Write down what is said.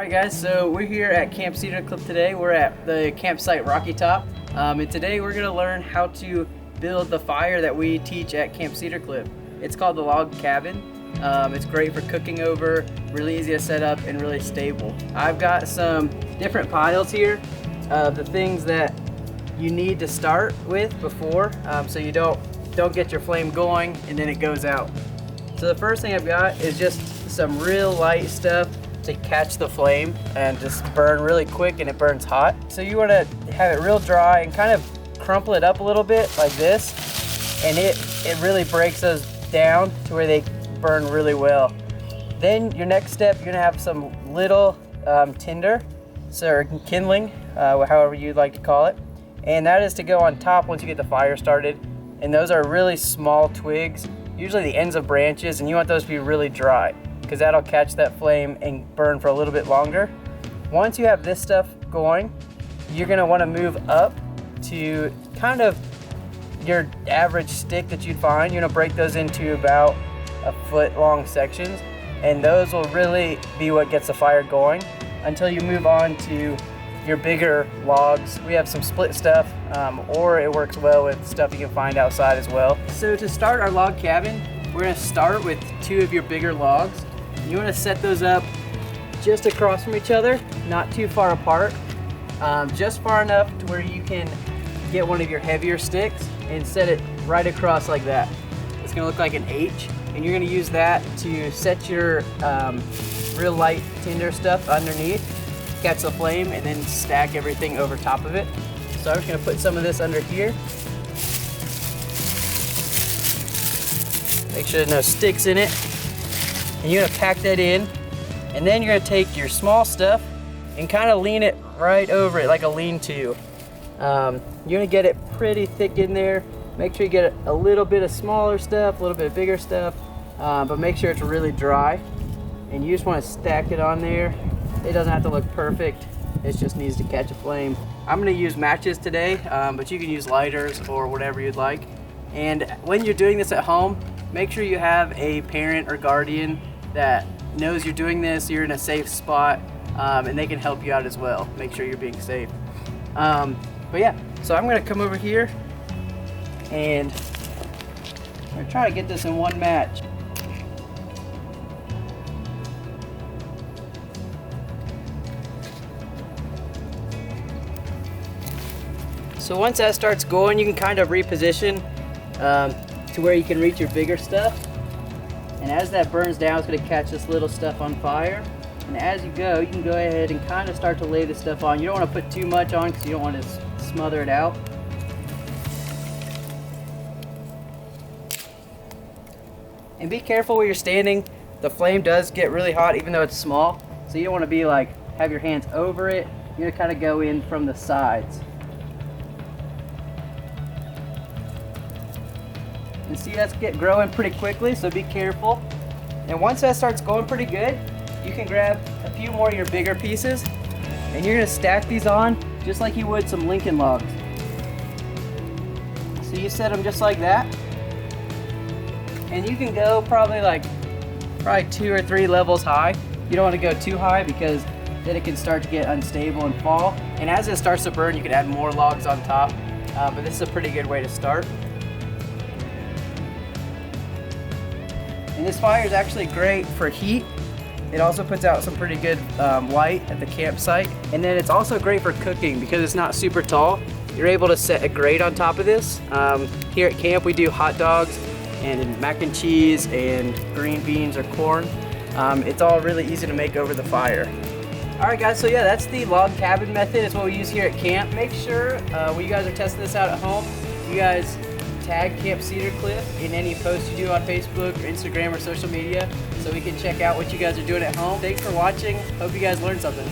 Alright guys, so we're here at Camp Cedar Cliff today. We're at the campsite Rocky Top, and today we're going to learn how to build the fire that we teach at Camp Cedar Cliff. It's called the log cabin. It's great for cooking over, really easy to set up, and really stable. I've got some different piles here of the things that you need to start with before, so you don't get your flame going and then it goes out. So the first thing I've got is just some real light stuff to catch the flame and just burn really quick, and it burns hot. So you want to have it real dry and kind of crumple it up a little bit like this, and it really breaks those down to where they burn really well. Then your next step, you're gonna have some little tinder, or kindling, however you'd like to call it, and that is to go on top once you get the fire started. And those are really small twigs, usually the ends of branches, and you want those to be really dry, because that'll catch that flame and burn for a little bit longer. Once you have this stuff going, you're gonna wanna move up to kind of your average stick that you'd find. You're gonna break those into about a foot long sections, and those will really be what gets the fire going until you move on to your bigger logs. We have some split stuff, or it works well with stuff you can find outside as well. So to start our log cabin, we're gonna start with 2 of your bigger logs. You want to set those up just across from each other, not too far apart, just far enough to where you can get one of your heavier sticks and set it right across like that. It's going to look like an H, and you're going to use that to set your real light tinder stuff underneath, catch the flame, and then stack everything over top of it. So I'm just going to put some of this under here. Make sure there's no sticks in it. And you're gonna pack that in, and then you're gonna take your small stuff and kind of lean it right over it like a lean-to. You're gonna get it pretty thick in there. Make sure you get a little bit of smaller stuff, a little bit of bigger stuff, but make sure it's really dry. And you just want to stack it on there. It doesn't have to look perfect. It just needs to catch a flame. I'm gonna use matches today, but you can use lighters or whatever you'd like. And when you're doing this at home, make sure you have a parent or guardian that knows you're doing this, you're in a safe spot, and they can help you out as well. Make sure you're being safe. But yeah, so I'm gonna come over here and I'm gonna try to get this in one match. So once that starts going, you can kind of reposition to where you can reach your bigger stuff. And as that burns down, it's going to catch this little stuff on fire. And as you go, you can go ahead and kind of start to lay this stuff on. You don't want to put too much on because you don't want to smother it out. And be careful where you're standing. The flame does get really hot even though it's small. So you don't want to be like, have your hands over it. You're going to kind of go in from the sides. And see, that's growing pretty quickly, so be careful. And once that starts going pretty good, you can grab a few more of your bigger pieces, and you're gonna stack these on just like you would some Lincoln logs. So you set them just like that, and you can go probably 2 or 3 levels high. You don't want to go too high because then it can start to get unstable and fall. And as it starts to burn, you can add more logs on top, but this is a pretty good way to start. And this fire is actually great for heat. It also puts out some pretty good light at the campsite. And then it's also great for cooking because it's not super tall. You're able to set a grate on top of this. Here at camp we do hot dogs and mac and cheese and green beans or corn. It's all really easy to make over the fire. Alright guys, so yeah, that's the log cabin method. It's what we use here at camp. Make sure when you guys are testing this out at home, you guys tag Camp Cedar Cliff in any posts you do on Facebook or Instagram or social media so we can check out what you guys are doing at home. Thanks for watching. Hope you guys learned something.